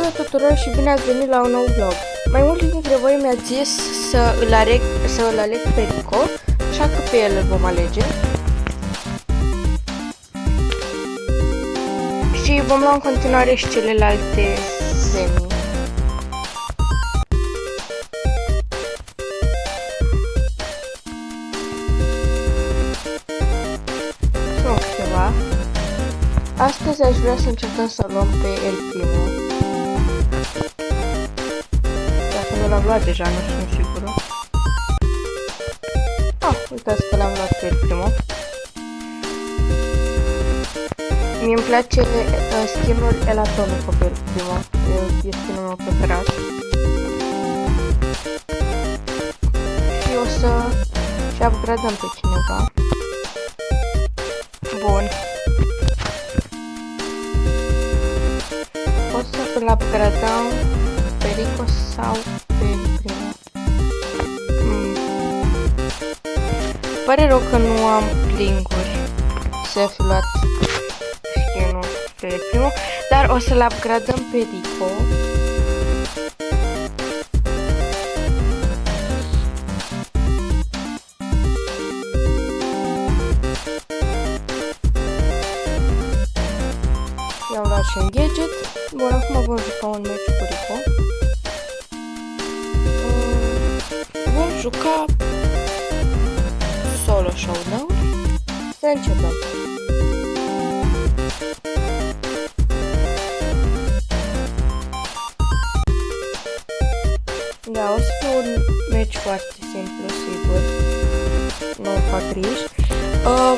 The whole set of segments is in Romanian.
Salutare tuturor și bine ați venit la un nou vlog. Mai mulți dintre voi mi-ați zis să îl aleg pe Rico, așa că pe el îl vom alege. Și vom lua în continuare și celelalte semi. Sunt câteva. Astăzi aș vrea să încercăm să luăm pe el primul. Dacă nu l-am luat deja, nu sunt sigură. Uitați că l-am luat pe el primul. Mie îmi place skin-ul Elatonico pe el primul. E skin-ul meu preferat. Și o să și upgradăm pe cineva. Bun. O să îl upgradăm pe Rico sau pe primul. Pare rău că nu am link-uri să fi luat skin-ul pe primul, dar o să-l upgradăm pe Rico. I-am luat și un gadget. Bun, acum vom juca un meci cu Rico. Vom juca solo showdown. Să începem. Da, o să fie un meci foarte simplu, sigur. Nu fac griji.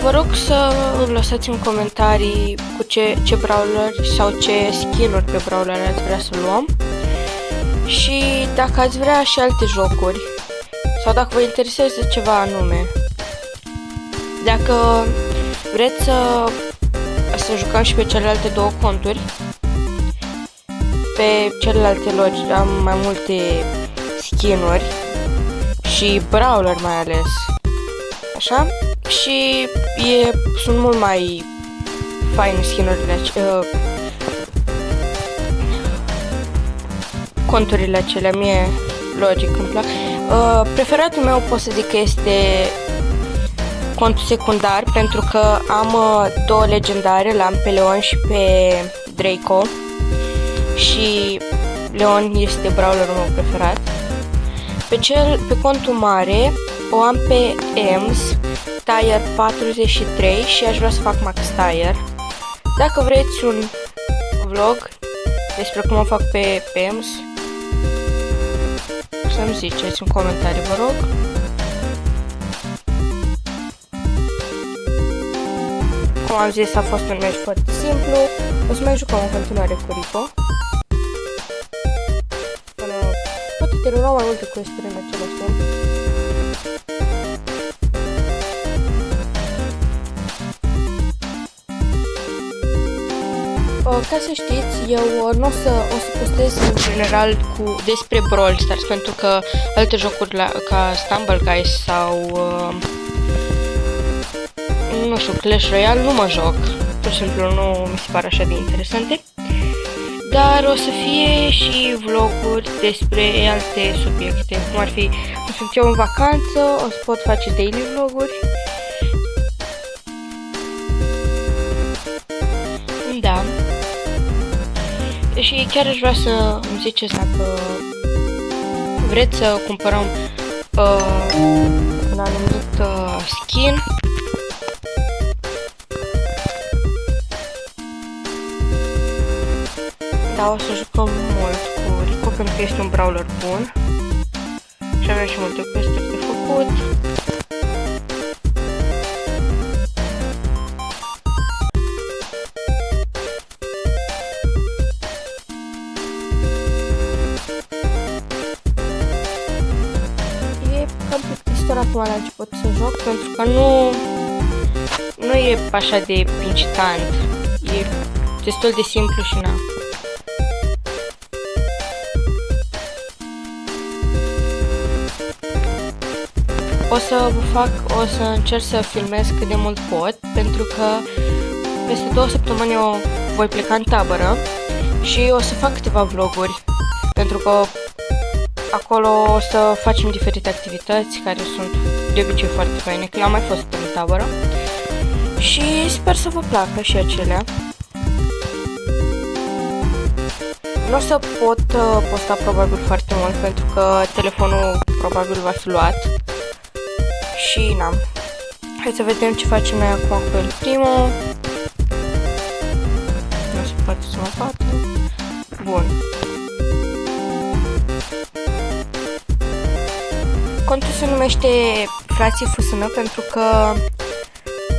Vă rog să îmi lăsați în comentarii cu ce brawler sau ce skin-uri pe brawler ați vrea să luăm. Și dacă ați vrea și alte jocuri sau dacă vă interesează ceva anume. Dacă vreți să jucăm și pe celelalte două conturi, pe celelalte logi am mai multe skin-uri și brawler mai ales. Așa? Și sunt mult mai faine skin-urile conturile acelea, mie logic îmi plac. Preferatul meu pot să zic că este contul secundar, pentru că am două legendare, l-am pe Leon și pe Draco. Și Leon este brawlerul meu preferat. Pe contul mare o am pe Ems, Tier 43 și aș vrea să fac Max Tier. Dacă vreți un vlog despre cum o fac pe Ems, să-mi ziceți în comentarii, vă rog. Cum am zis, a fost un meci foarte simplu. O să mai jucăm în continuare cu Rico. Poate terminăm mai multe quest-uri în același timp. Ca să știți, eu nu o să postez în general despre Brawl Stars, pentru că alte jocuri ca Stumble Guys sau nu știu, Clash Royale nu mă joc. Pur și simplu nu mi se pare așa de interesante. Dar o să fie și vloguri despre alte subiecte, cum ar fi, nu sunt eu în vacanță, o să pot face daily vloguri. Da. Și chiar aș vrea să îmi ziceți dacă vreți să cumpărăm un anumit skin. Da, o să jucăm mult cu Rico pentru că este un brawler bun. Și avem și multe quest-uri de făcut. E cam plictisitor acum la început să joc, pentru că nu e așa de incitant. E destul de simplu și na. O să încerc să filmez cât de mult pot, pentru că peste 2 săptămâni eu voi pleca în tabără Și o să fac câteva vloguri, pentru că acolo o să facem diferite activități care sunt de obicei foarte faine, că eu am mai fost în tabără. Și sper să vă placă și acelea. Nu o să pot posta probabil foarte mult, pentru că telefonul probabil va fi luat. Și n-am. Hai să vedem ce facem noi acum cu el. Primul. Nu se poate să mă bată. Bun. Contul se numește Frații FSN pentru că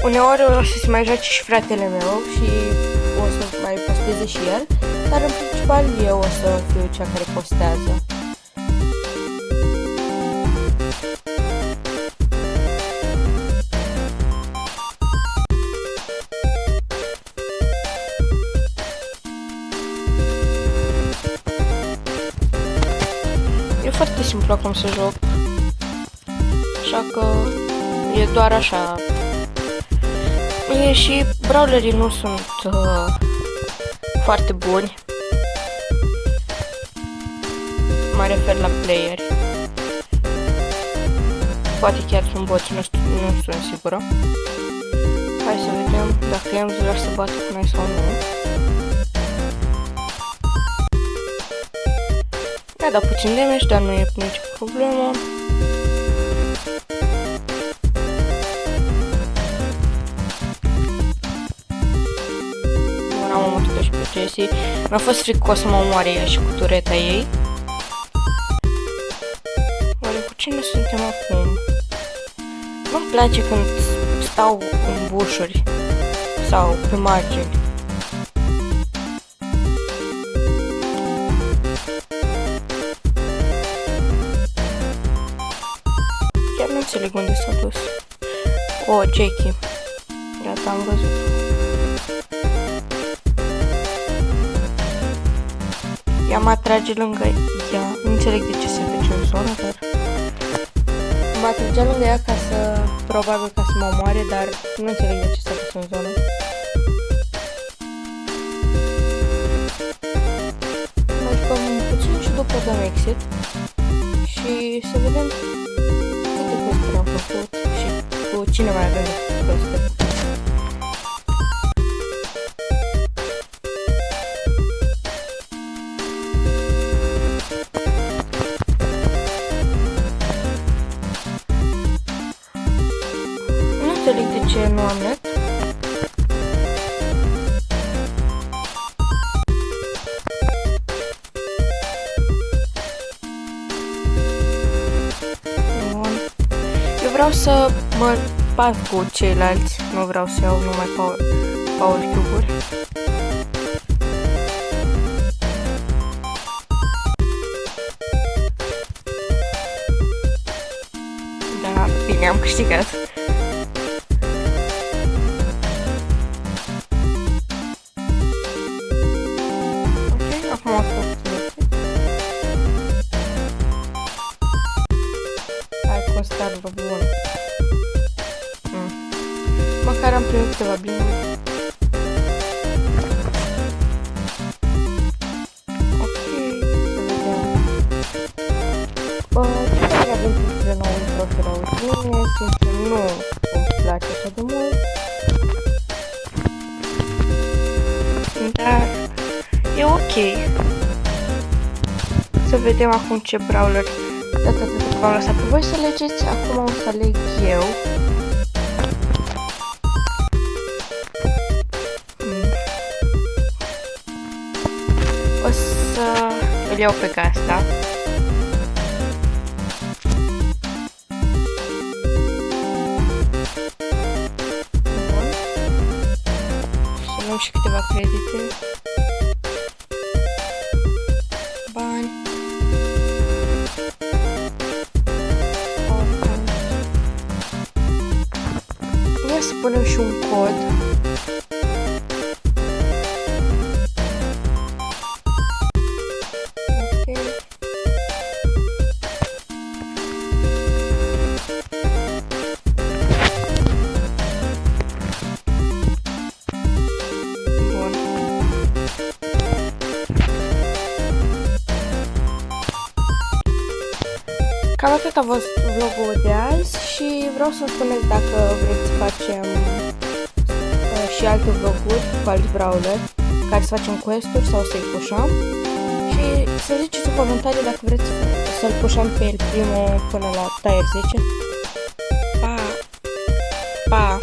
uneori o să se mai joace și fratele meu și o să mai posteze și el, dar în principal eu o să fiu cea care postează. E foarte simplu acum să joc, așa că e doar așa. Și brawlerii nu sunt foarte buni. Mă refer la playeri. Poate chiar sunt boți, nu sunt sigură. Hai să vedem dacă i-am vrea să bată cu noi sau nu. Mi-a dat puțin damage, dar nu e nicio problemă. Am omorât-o și pe Jessie. Mi-a fost frică că o să mă omoare ea și cu tureta ei. Oare cu cine suntem acum? Nu-mi place când stau în bușuri sau pe margini. Chiar nu înțeleg unde s-a dus. O, Jackie. Gata, am văzut. Ea mă atrage lângă ea. Nu înțeleg de ce se duce în zonă, dar mă atragea lângă ea ca să, probabil ca să mă omoare, dar nu înțeleg de ce se duce în zonă. Mai jucăm puțin și după dăm exit. Și să vedem câte quest-uri am făcut și cu cine mai avem quest-uri. Nu înțeleg de ce nu am net. Bun. Eu vreau să mă bat cu ceilalți. Nu vreau să iau numai power cube-uri. Da, bine, am câștigat. Acum o să hai cu ăsta bun. Măcar am primit câteva bine. Ok, să vedem. Ce care avem despre nou profilul mine? Sincer, nu îmi place așa de mult. Dar e ok. Să vedem acum ce brawler. V-am lăsat pe voi să alegeți. Acum o să aleg eu. O să îl iau pe Gasta. Bun. Să luăm și câteva credite. Bani. Ia să punem și un cod. Cam atât a fost vlogul de azi și vreau să-mi spuneți dacă vreți să facem și alte vloguri cu alți brawler, care să facem quest-uri sau să-i pușăm. Și să ziceți în comentarii dacă vreți să-l pușăm pe el primul până la tier 10. Pa! Pa!